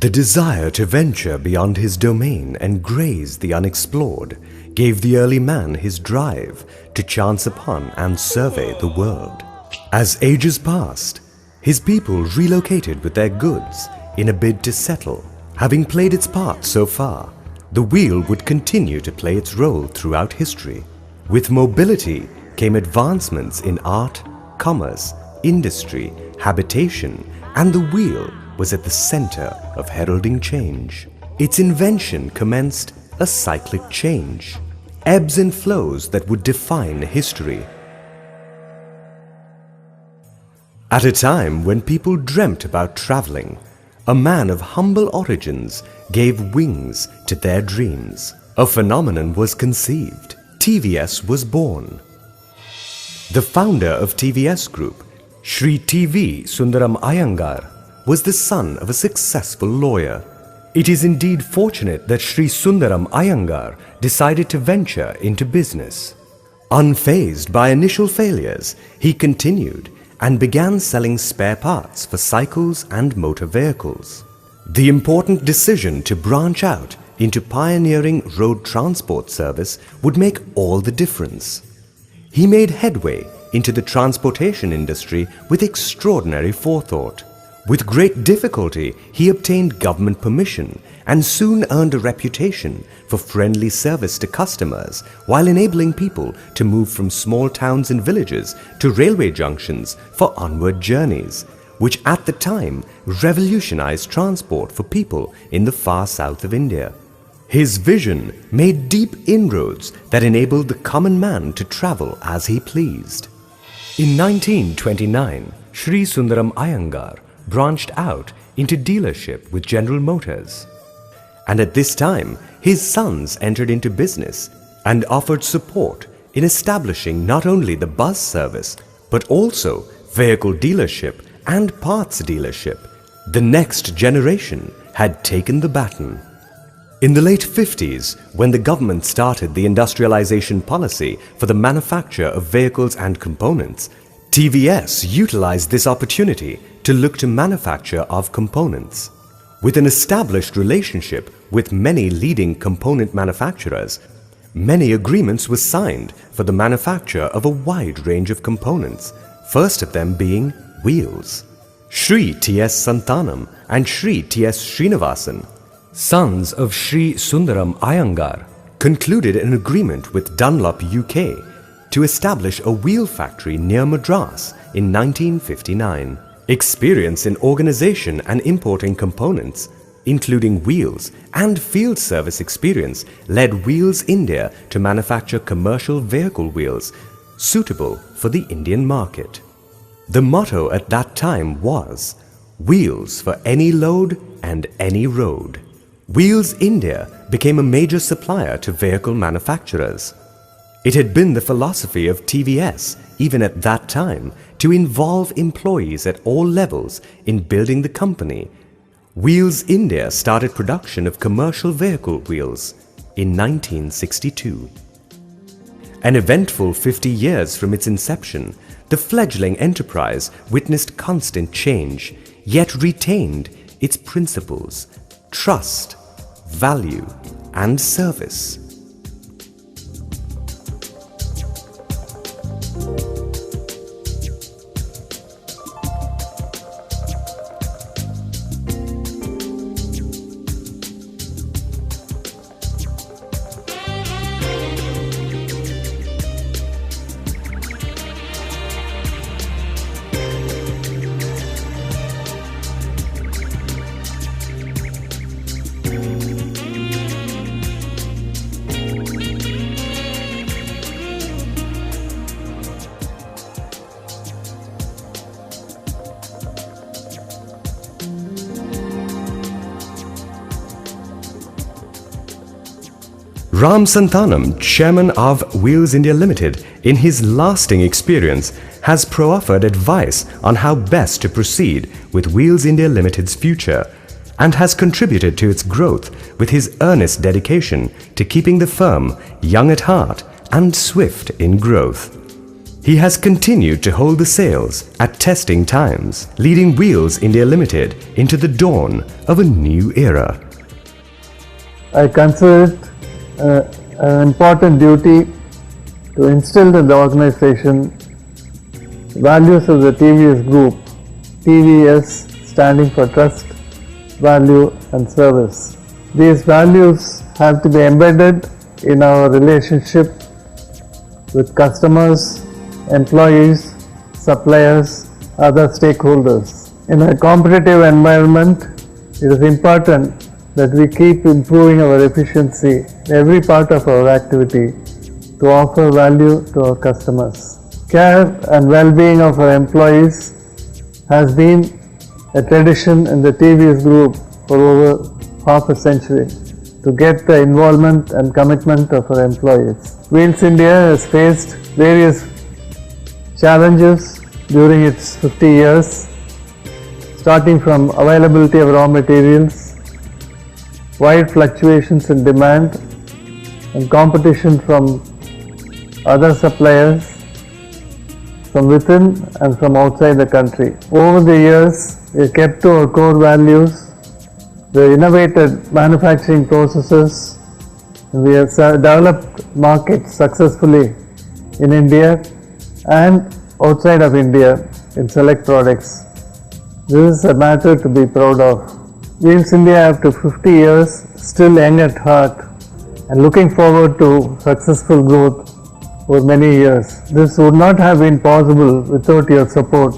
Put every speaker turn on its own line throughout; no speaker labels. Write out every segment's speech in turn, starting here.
The desire to venture beyond his domain and graze the unexplored gave the early man his drive to chance upon and survey the world. As ages passed, his people relocated with their goods in a bid to settle. Having played its part so far, the wheel would continue to play its role throughout history. With mobility came advancements in art, commerce, industry, habitation, and the wheel was at the center of heralding change. Its invention commenced a cyclic change, ebbs and flows that would define history. At a time when people dreamt about traveling, a man of humble origins gave wings to their dreams. A phenomenon was conceived. TVS was born. The founder of TVS Group, Shri T.V. Sundaram Iyengar, was the son of a successful lawyer. It is indeed fortunate that Shri Sundaram Iyengar decided to venture into business. Unfazed by initial failures, he continued and began selling spare parts for cycles and motor vehicles. The important decision to branch out into pioneering road transport service would make all the difference. He made headway into the transportation industry with extraordinary forethought. With great difficulty, he obtained government permission and soon earned a reputation for friendly service to customers while enabling people to move from small towns and villages to railway junctions for onward journeys, which at the time revolutionized transport for people in the far south of India. His vision made deep inroads that enabled the common man to travel as he pleased. In 1929, Shri Sundaram Iyengar branched out into dealership with General Motors. And at this time, his sons entered into business and offered support in establishing not only the bus service, but also vehicle dealership and parts dealership. The next generation had taken the baton. In the late 50s, when the government started the industrialization policy for the manufacture of vehicles and components, TVS utilized this opportunity to look to manufacture of components. With an established relationship with many leading component manufacturers, many agreements were signed for the manufacture of a wide range of components, first of them being wheels. Shri T.S. Santanam and Shri T.S. Srinivasan, sons of Shri Sundaram Iyengar, concluded an agreement with Dunlop UK to establish a wheel factory near Madras in 1959. Experience in organization and importing components, including wheels and field service experience, led Wheels India to manufacture commercial vehicle wheels suitable for the Indian market. The motto at that time was, "Wheels for any load and any road." Wheels India became a major supplier to vehicle manufacturers. It had been the philosophy of TVS, even at that time, to involve employees at all levels in building the company. Wheels India started production of commercial vehicle wheels in 1962. An eventful 50 years from its inception, the fledgling enterprise witnessed constant change, yet retained its principles: trust, value, and service. Ram Santanam, chairman of Wheels India Limited, in his lasting experience, has proffered advice on how best to proceed with Wheels India Limited's future and has contributed to its growth with his earnest dedication to keeping the firm young at heart and swift in growth. He has continued to hold the sails at testing times, leading Wheels India Limited into the dawn of a new era.
I consider it an important duty to instill in the organization values of the TVS Group, TVS standing for Trust, Value and Service. These values have to be embedded in our relationship with customers, employees, suppliers, other stakeholders. In a competitive environment, it is important that we keep improving our efficiency in every part of our activity to offer value to our customers. Care and well-being of our employees has been a tradition in the TVS Group for over half a century to get the involvement and commitment of our employees. Wheels India has faced various challenges during its 50 years, starting from availability of raw materials, wide fluctuations in demand, and competition from other suppliers from within and from outside the country. Over the years, we kept to our core values, we innovated manufacturing processes, and we have developed markets successfully in India and outside of India in select products. This is a matter to be proud of. Wheels India, after 50 years, still young at heart and looking forward to successful growth for many years. This would not have been possible without your support.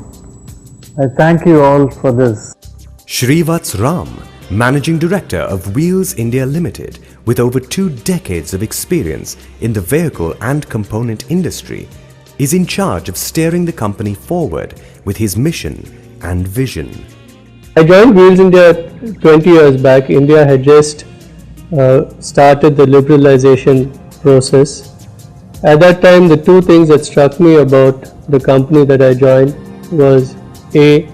I thank you all for this.
Shrivats Ram, Managing Director of Wheels India Limited, with over 2 decades of experience in the vehicle and component industry, is in charge of steering the company forward with his mission and vision.
I joined Wheels India 20 years back. India had just started the liberalization process. At that time, the 2 things that struck me about the company that I joined was A,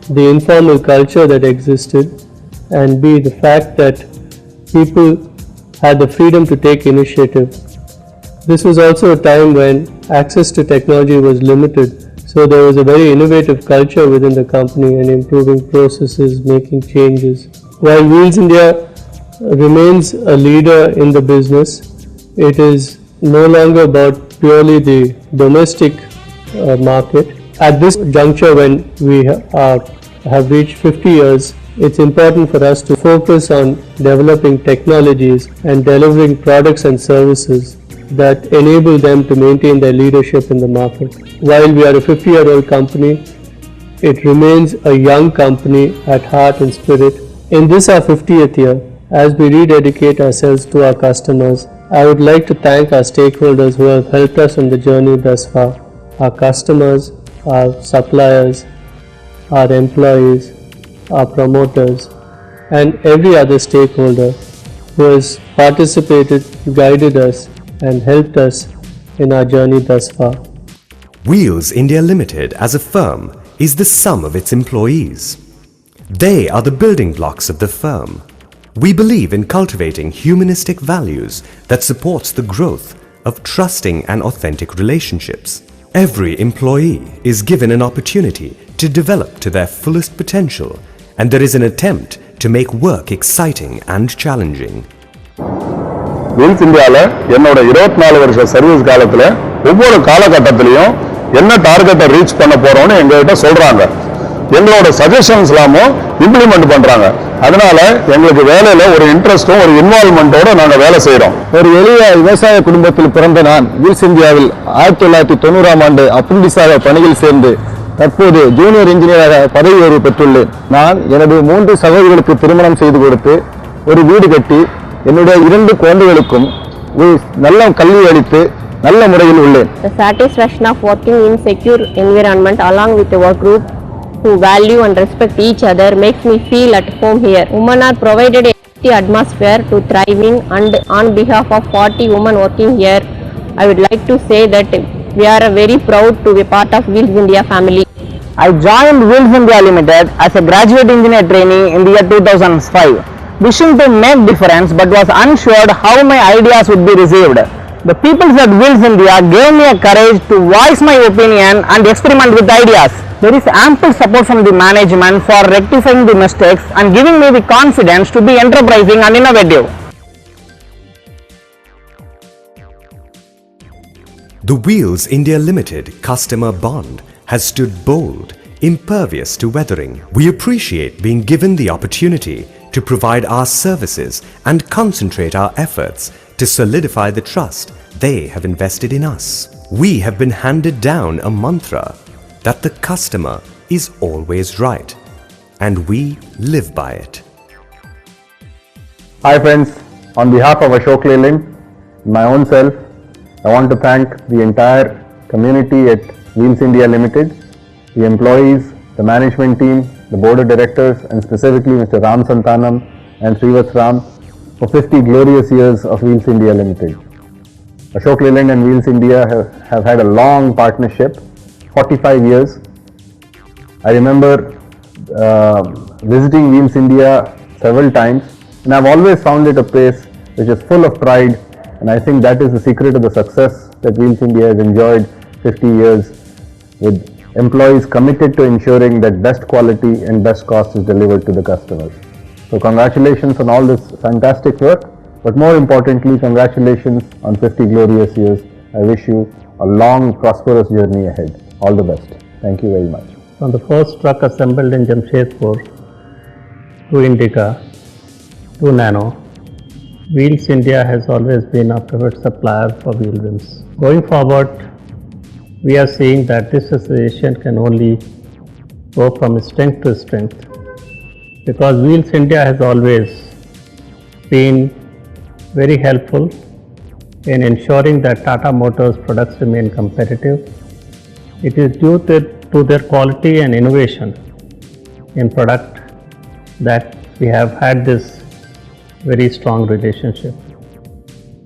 the informal culture that existed, and B, the fact that people had the freedom to take initiative. This was also a time when access to technology was limited, so there was a very innovative culture within the company and improving processes, making changes. While Wheels India remains a leader in the business, it is no longer about purely the domestic market. At this juncture, when we have reached 50 years, it's important for us to focus on developing technologies and delivering products and services that enable them to maintain their leadership in the market. While we are a 50-year-old company, it remains a young company at heart and spirit. In this our 50th year, as we rededicate ourselves to our customers, I would like to thank our stakeholders who have helped us on the journey thus far. Our customers, our suppliers, our employees, our promoters, and every other stakeholder who has participated, guided us, and helped us in our journey thus far.
Wheels India Limited as a firm is the sum of its employees. They are the building blocks of the firm. We believe in cultivating humanistic values that supports the growth of trusting and authentic relationships. Every employee is given an opportunity to develop to their fullest potential, and there is an attempt to make work exciting and challenging.
Wheels Indiaல என்னோட 24 வருஷ service காலத்துல ஒவ்வொரு காலகட்டத்திலயும் என்ன டார்கெட்டை reach பண்ண போறோம்னு எங்ககிட்ட சொல்றாங்க. எங்களோட சஜஷன்ஸ்லாமும் இம்ப்ளிமெண்ட் பண்றாங்க. அதனால எங்களுக்கு வேலையில ஒரு இன்ட்ரெஸ்டும் ஒரு இன்வால்வ்மெண்டோட நாங்க வேலை செய்றோம். ஒரு எளிய விவசாய குடும்பத்தில் பிறந்த நான் வீல்ஸ் இந்தியாவில் 1990ஆம் ஆண்டு அப்ரண்டிஸாக பணியில் சேர்ந்து தற்போது ஜூனியர் இன்ஜினியராக பதவி உயர்வு பெற்றுள்ளேன். நான் எனது 3 சகோதரிகளுக்கு திருமணம் செய்து கொடுத்து ஒரு வீடு கட்டி என்னுடைய 2 குழந்தைகளுக்கும் நல்ல கல்வி அளித்து நல்ல முறையில் உள்ளேன்.
The satisfaction of working in secure environment along with the work group who value and respect each other makes me feel at home here. Women are provided a healthy atmosphere to thrive in, and on behalf of 40 women working here, I would like to say that we are very proud to be part of Wheels India family.
I joined Wheels India Limited as a graduate engineer trainee in the year 2005, wishing to make difference but was unsure how my ideas would be received. The people at Wheels India gave me a courage to voice my opinion and experiment with ideas. There is ample support from the management for rectifying the mistakes and giving me the confidence to be enterprising and innovative.
The Wheels India Limited customer bond has stood bold, impervious to weathering. We appreciate being given the opportunity to provide our services and concentrate our efforts to solidify the trust they have invested in us. We have been handed down a mantra that the customer is always right, and we live by it.
Hi friends, on behalf of Ashok Leland, my own self, I want to thank the entire community at Wheels India Limited, the employees, the management team, the board of directors, and specifically Mr. Ram Santanam and Srivats Ram for 50 glorious years of Wheels India Limited. Ashok Leland and Wheels India have had a long partnership, 45 years. I remember visiting Wheels India several times, and I've always found it a place which is full of pride, and I think that is the secret of the success that Wheels India has enjoyed 50 years, with employees committed to ensuring that best quality and best cost is delivered to the customers. So congratulations on all this fantastic work, but more importantly, congratulations on 50 glorious years. I wish you a long, prosperous journey ahead. All the best. Thank you very much.
From the first truck assembled in Jamshedpur to Indica to Nano, Wheels India has always been a preferred supplier for wheel rims. Going forward, we are seeing that this association can only go from strength to strength, because Wheels India has always been very helpful in ensuring that Tata Motors products remain competitive. It is due to their quality and innovation in product that we have had this very strong relationship.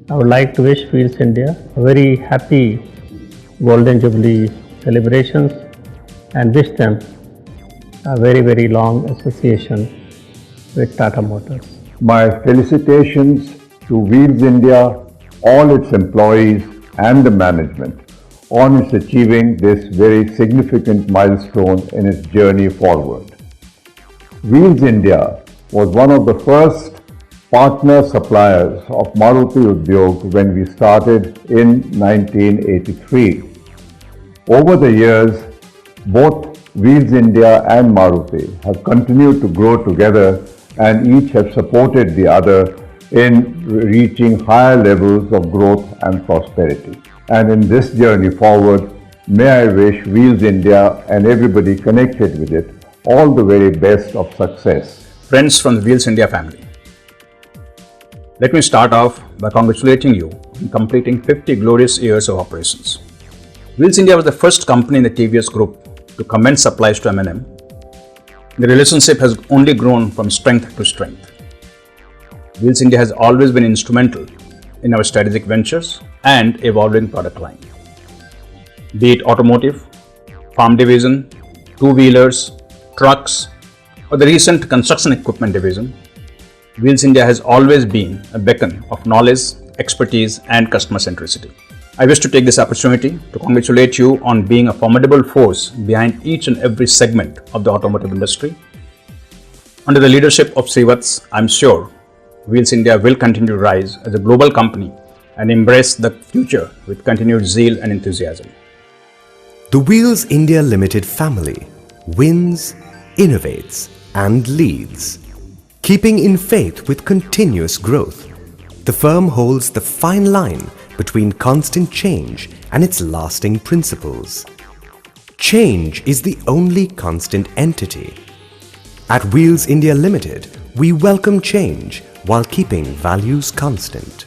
I would like to wish Wheels India a very happy Golden Jubilee celebrations and wish them a very, very long association with Tata Motors.
My felicitations to Wheels India, all its employees and the management on its achieving this very significant milestone in its journey forward. Wheels India was one of the first partner suppliers of Maruti Udyog when we started in 1983. Over the years, both Wheels India and Maruti have continued to grow together, and each have supported the other in reaching higher levels of growth and prosperity. And in this journey forward, may I wish Wheels India and everybody connected with it all the very best of success.
Friends from the Wheels India family, let me start off by congratulating you on completing 50 glorious years of operations. Wheels India was the first company in the Tvs group to commence supplies to M&M. The relationship has only grown from strength to strength. Wheels India has always been instrumental in our strategic ventures and evolving product line. Be it automotive, farm division, two-wheelers, trucks, or the recent construction equipment division, Wheels India has always been a beacon of knowledge, expertise, and customer centricity. I wish to take this opportunity to congratulate you on being a formidable force behind each and every segment of the automotive industry. Under the leadership of Srivats, I am sure Wheels India will continue to rise as a global company and embrace the future with continued zeal and enthusiasm.
The Wheels India Limited family wins, innovates, and leads. Keeping in faith with continuous growth, the firm holds the fine line between constant change and its lasting principles. Change is the only constant entity. At Wheels India Limited, we welcome change while keeping values constant.